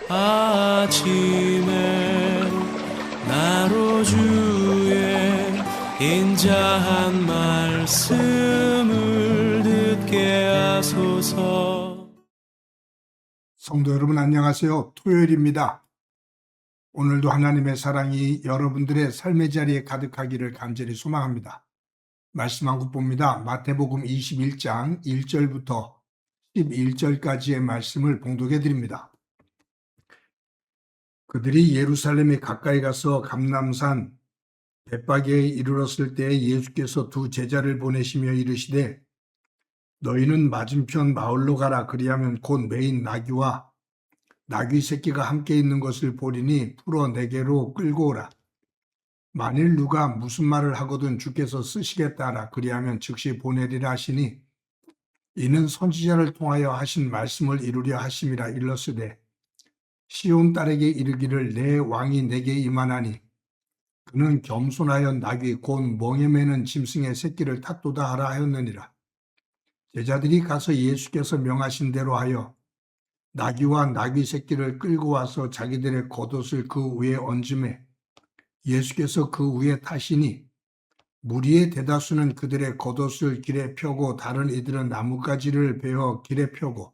아침에 나로 주의 인자한 말씀을 듣게 하소서. 성도 여러분 안녕하세요. 토요일입니다. 오늘도 하나님의 사랑이 여러분들의 삶의 자리에 가득하기를 간절히 소망합니다. 말씀 한 국 봅니다. 마태복음 21장 1절부터 11절까지의 말씀을 봉독해 드립니다. 그들이 예루살렘에 가까이 가서 감람산 벳바게에 이르렀을 때 예수께서 두 제자를 보내시며 이르시되 너희는 맞은편 마을로 가라. 그리하면 곧 메인 나귀와 나귀 새끼가 함께 있는 것을 보리니 풀어 내게로 끌고 오라. 만일 누가 무슨 말을 하거든 주께서 쓰시겠다 하라. 그리하면 즉시 보내리라 하시니 이는 선지자를 통하여 하신 말씀을 이루려 하심이라. 일렀으되 시온 딸에게 이르기를 내 왕이 내게 임하나니 그는 겸손하여 나귀 곧 멍에 매는 짐승의 새끼를 탔도다 하라 하였느니라. 제자들이 가서 예수께서 명하신 대로 하여 나귀와 나귀 새끼를 끌고 와서 자기들의 겉옷을 그 위에 얹음에 예수께서 그 위에 타시니 무리의 대다수는 그들의 겉옷을 길에 펴고 다른 이들은 나뭇가지를 베어 길에 펴고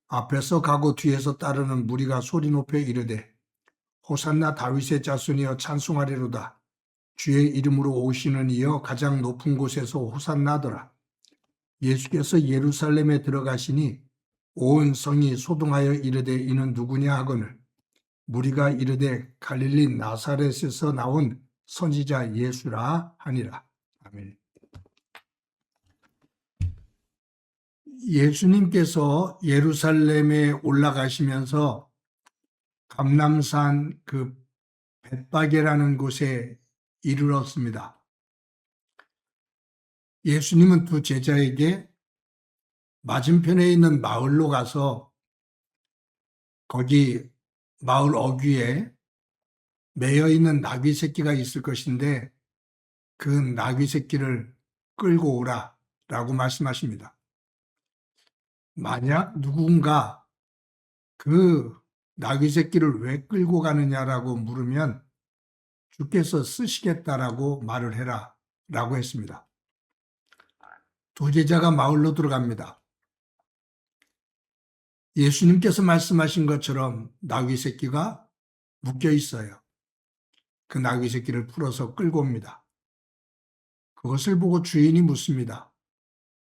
앞에서 가고 뒤에서 따르는 무리가 소리 높여 이르되 호산나 다윗의 자손이여 찬송하리로다. 주의 이름으로 오시는 이여 가장 높은 곳에서 호산나더라. 예수께서 예루살렘에 들어가시니 온 성이 소동하여 이르되 이는 누구냐 하거늘 무리가 이르되 갈릴리 나사렛에서 나온 선지자 예수라 하니라. 아멘. 예수님께서 예루살렘에 올라가시면서 감람산 그 벳바게라는 곳에 이르렀습니다. 예수님은 두 제자에게 맞은편에 있는 마을로 가서 거기 마을 어귀에 매여 있는 나귀 새끼가 있을 것인데 그 나귀 새끼를 끌고 오라 라고 말씀하십니다. 만약 누군가 그 나귀 새끼를 왜 끌고 가느냐라고 물으면 주께서 쓰시겠다라고 말을 해라 라고 했습니다. 두 제자가 마을로 들어갑니다. 예수님께서 말씀하신 것처럼 나귀 새끼가 묶여 있어요. 그 나귀 새끼를 풀어서 끌고 옵니다. 그것을 보고 주인이 묻습니다.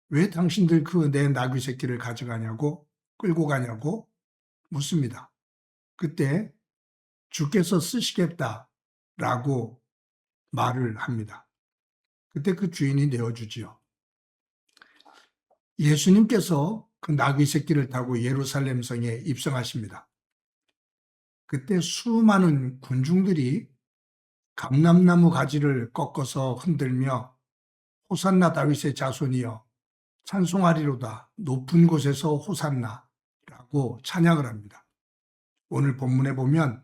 왜 당신들 그 내 나귀 새끼를 가져가냐고 끌고 가냐고 묻습니다. 그때 주께서 쓰시겠다라고 말을 합니다. 그때 그 주인이 내어주지요. 예수님께서 그 나귀 새끼를 타고 예루살렘 성에 입성하십니다. 그때 수많은 군중들이 감람나무 가지를 꺾어서 흔들며 호산나 다윗의 자손이여 찬송하리로다. 높은 곳에서 호산나라고 찬양을 합니다. 오늘 본문에 보면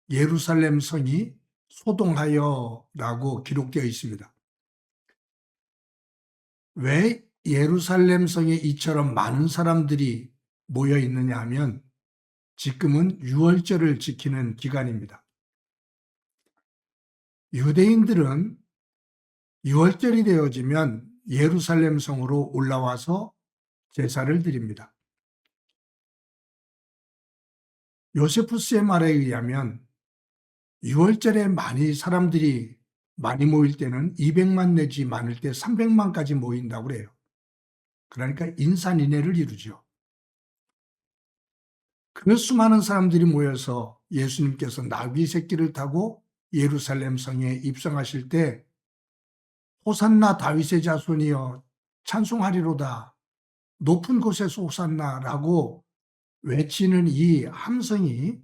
예루살렘 성이 소동하여라고 기록되어 있습니다. 왜 예루살렘 성에 이처럼 많은 사람들이 모여 있느냐 하면 지금은 유월절을 지키는 기간입니다. 유대인들은 유월절이 되어지면 예루살렘 성으로 올라와서 제사를 드립니다. 요세푸스의 말에 의하면 유월절에 사람들이 많이 모일 때는 200만 내지 많을 때 300만까지 모인다고 그래요. 그러니까 인산인해를 이루죠. 그 수많은 사람들이 모여서 예수님께서 나귀 새끼를 타고 예루살렘 성에 입성하실 때 호산나 다윗의 자손이여 찬송하리로다. 높은 곳에서 호산나라고 외치는 이 함성이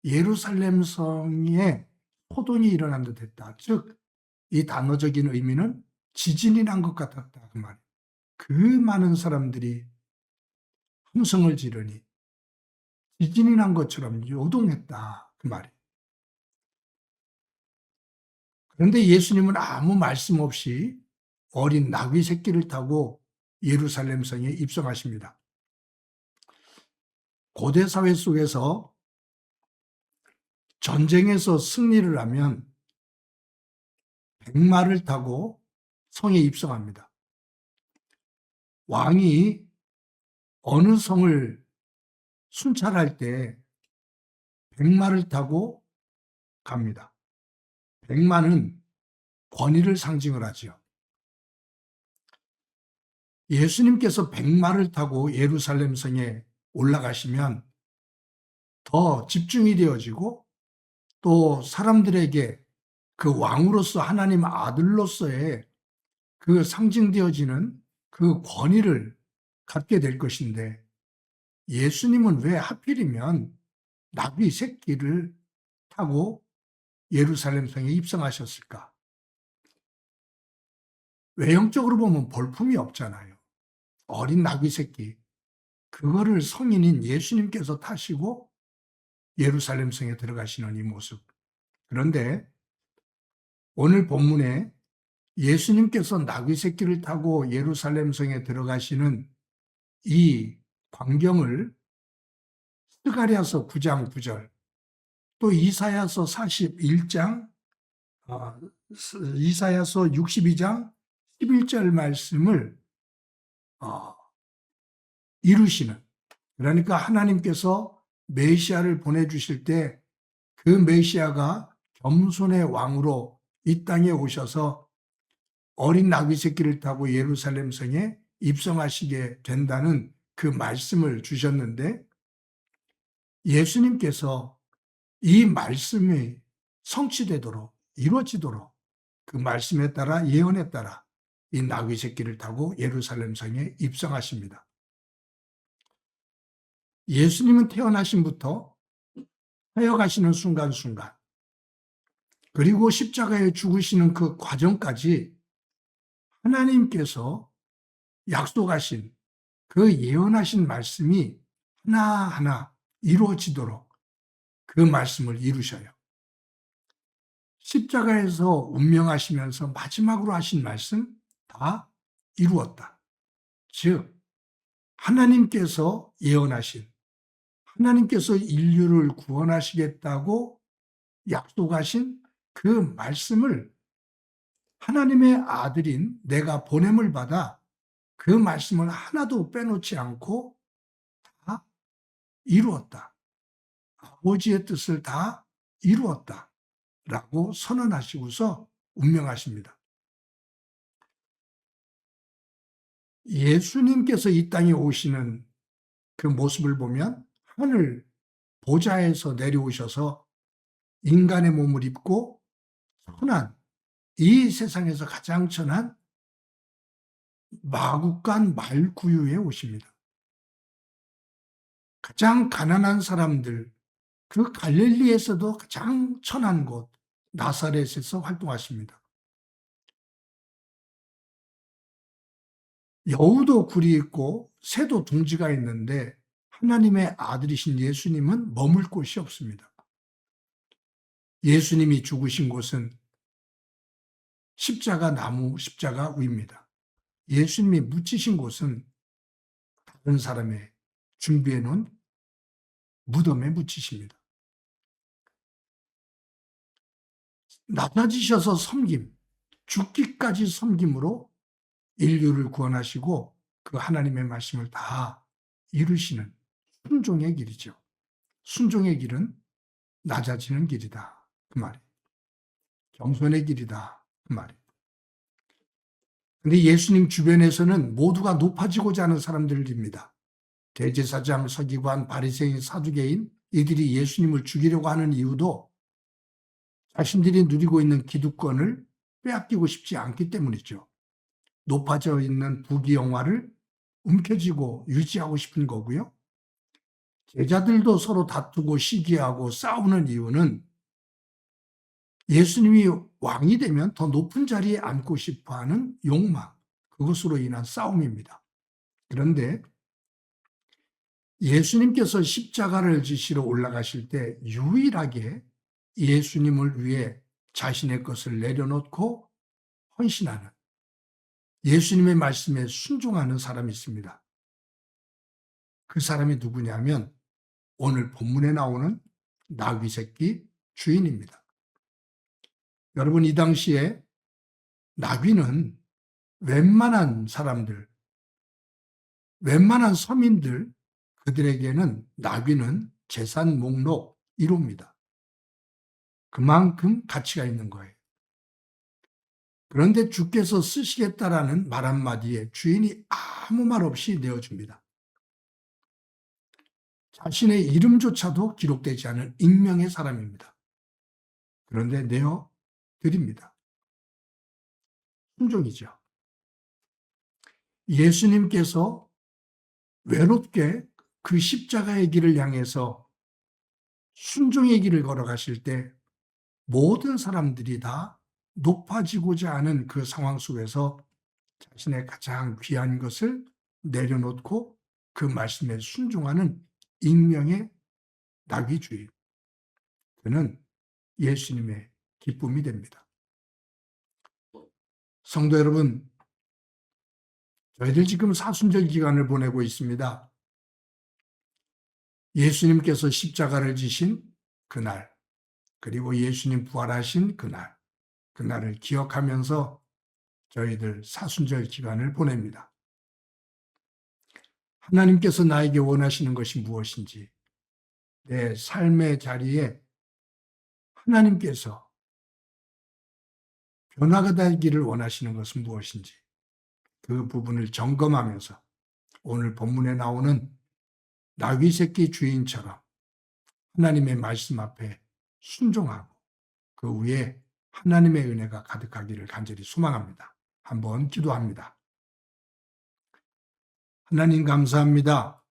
예루살렘 성에 소동이 일어난 듯 했다. 즉, 이 단어적인 의미는 지진이 난 것 같았다. 그 말이에요. 그 많은 사람들이 함성을 지르니 지진이 난 것처럼 요동했다. 그 말이에요. 그런데 예수님은 아무 말씀 없이 어린 나귀 새끼를 타고 예루살렘 성에 입성하십니다. 고대 사회 속에서 전쟁에서 승리를 하면 백마를 타고 성에 입성합니다. 왕이 어느 성을 순찰할 때 백마를 타고 갑니다. 백마는 권위를 상징을 하죠. 예수님께서 백마를 타고 예루살렘 성에 올라가시면 더 집중이 되어지고 또 사람들에게 그 왕으로서 하나님 아들로서의 그 상징되어지는 그 권위를 갖게 될 것인데 예수님은 왜 하필이면 나귀 새끼를 타고 예루살렘 성에 입성하셨을까? 외형적으로 보면 볼품이 없잖아요. 어린 나귀 새끼. 그거를 성인인 예수님께서 타시고 예루살렘 성에 들어가시는 이 모습. 그런데 오늘 본문에 예수님께서 나귀 새끼를 타고 예루살렘 성에 들어가시는 이 광경을 스가랴서 9장 9절, 또 이사야서 41장, 이사야서 62장 11절 말씀을 이루시는, 그러니까 하나님께서 메시아를 보내주실 때 그 메시아가 겸손의 왕으로 이 땅에 오셔서 어린 나귀 새끼를 타고 예루살렘 성에 입성하시게 된다는 그 말씀을 주셨는데 예수님께서 이 말씀이 성취되도록 이루어지도록 그 말씀에 따라 예언에 따라 이 나귀 새끼를 타고 예루살렘 성에 입성하십니다. 예수님은 태어나심부터 하여가시는 순간순간 그리고 십자가에 죽으시는 그 과정까지 하나님께서 약속하신 그 예언하신 말씀이 하나하나 이루어지도록 그 말씀을 이루셔요. 십자가에서 운명하시면서 마지막으로 하신 말씀 다 이루었다. 즉 하나님께서 예언하신 하나님께서 인류를 구원하시겠다고 약속하신 그 말씀을 하나님의 아들인 내가 보냄을 받아 그 말씀을 하나도 빼놓지 않고 다 이루었다. 아버지의 뜻을 다 이루었다. 라고 선언하시고서 운명하십니다. 예수님께서 이 땅에 오시는 그 모습을 보면 하늘 보좌에서 내려오셔서 인간의 몸을 입고 천한, 이 세상에서 가장 천한 마국간 말구유에 오십니다. 가장 가난한 사람들, 그 갈릴리에서도 가장 천한 곳 나사렛에서 활동하십니다. 여우도 굴이 있고 새도 둥지가 있는데 하나님의 아들이신 예수님은 머물 곳이 없습니다. 예수님이 죽으신 곳은 나무 십자가 위입니다. 예수님이 묻히신 곳은 다른 사람의 준비해 놓은 무덤에 묻히십니다. 낮아지셔서 섬김, 죽기까지 섬김으로 인류를 구원하시고 그 하나님의 말씀을 다 이루시는 순종의 길이죠. 순종의 길은 낮아지는 길이다. 그 말이에요. 겸손의 길이다. 그 말이에요. 근데 예수님 주변에서는 모두가 높아지고자 하는 사람들입니다. 대제사장, 서기관, 바리새인, 사두개인, 이들이 예수님을 죽이려고 하는 이유도 자신들이 누리고 있는 기득권을 빼앗기고 싶지 않기 때문이죠. 높아져 있는 부귀영화를 움켜쥐고 유지하고 싶은 거고요. 제자들도 서로 다투고 시기하고 싸우는 이유는 예수님이 왕이 되면 더 높은 자리에 앉고 싶어하는 욕망, 그것으로 인한 싸움입니다. 그런데 예수님께서 십자가를 지시러 올라가실 때 유일하게 예수님을 위해 자신의 것을 내려놓고 헌신하는 예수님의 말씀에 순종하는 사람이 있습니다. 그 사람이 누구냐면 오늘 본문에 나오는 나귀 새끼 주인입니다. 여러분, 이 당시에 나귀는 웬만한 사람들, 웬만한 서민들, 그들에게는 나귀는 재산 목록 1호입니다. 그만큼 가치가 있는 거예요. 그런데 주께서 쓰시겠다라는 말 한마디에 주인이 아무 말 없이 내어줍니다. 자신의 이름조차도 기록되지 않은 익명의 사람입니다. 그런데 내어드립니다. 순종이죠. 예수님께서 외롭게 그 십자가의 길을 향해서 순종의 길을 걸어가실 때 모든 사람들이 다 높아지고자 하는 그 상황 속에서 자신의 가장 귀한 것을 내려놓고 그 말씀에 순종하는 익명의 나귀 주인. 그는 예수님의 기쁨이 됩니다. 성도 여러분, 저희들 지금 사순절 기간을 보내고 있습니다. 예수님께서 십자가를 지신 그날, 그리고 예수님 부활하신 그날을 기억하면서 저희들 사순절 기간을 보냅니다. 하나님께서 나에게 원하시는 것이 무엇인지, 내 삶의 자리에 하나님께서 변화가 되기를 원하시는 것은 무엇인지, 그 부분을 점검하면서 오늘 본문에 나오는 나귀 새끼 주인처럼 하나님의 말씀 앞에 순종하고 그 위에 하나님의 은혜가 가득하기를 간절히 소망합니다. 한번 기도합니다. 하나님 감사합니다.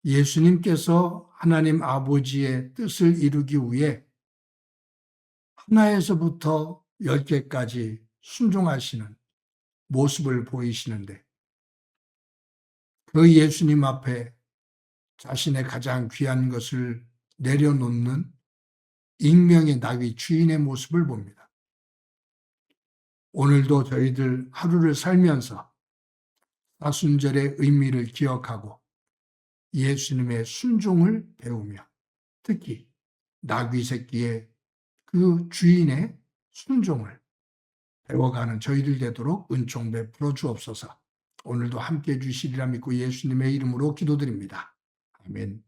예수님께서 하나님 아버지의 뜻을 이루기 위해 하나에서부터 10개까지 순종하시는 모습을 보이시는데 그 예수님 앞에 자신의 가장 귀한 것을 내려놓는 익명의 나귀 주인의 모습을 봅니다. 오늘도 저희들 하루를 살면서 사순절의 의미를 기억하고 예수님의 순종을 배우며 특히 나귀 새끼의 그 주인의 순종을 배워가는 저희들 되도록 은총 베풀어 주옵소서. 오늘도 함께해 주시리라 믿고 예수님의 이름으로 기도드립니다. 아멘.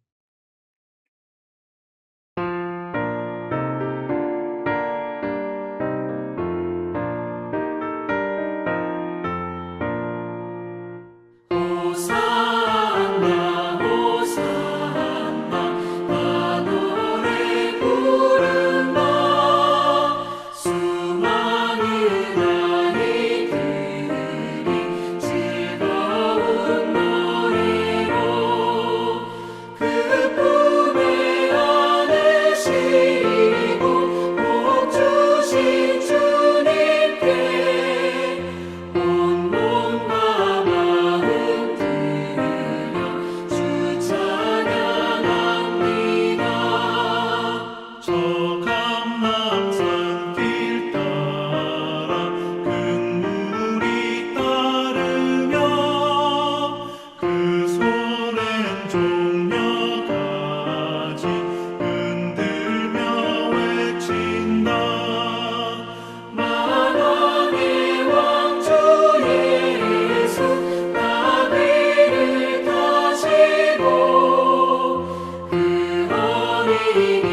그 어린이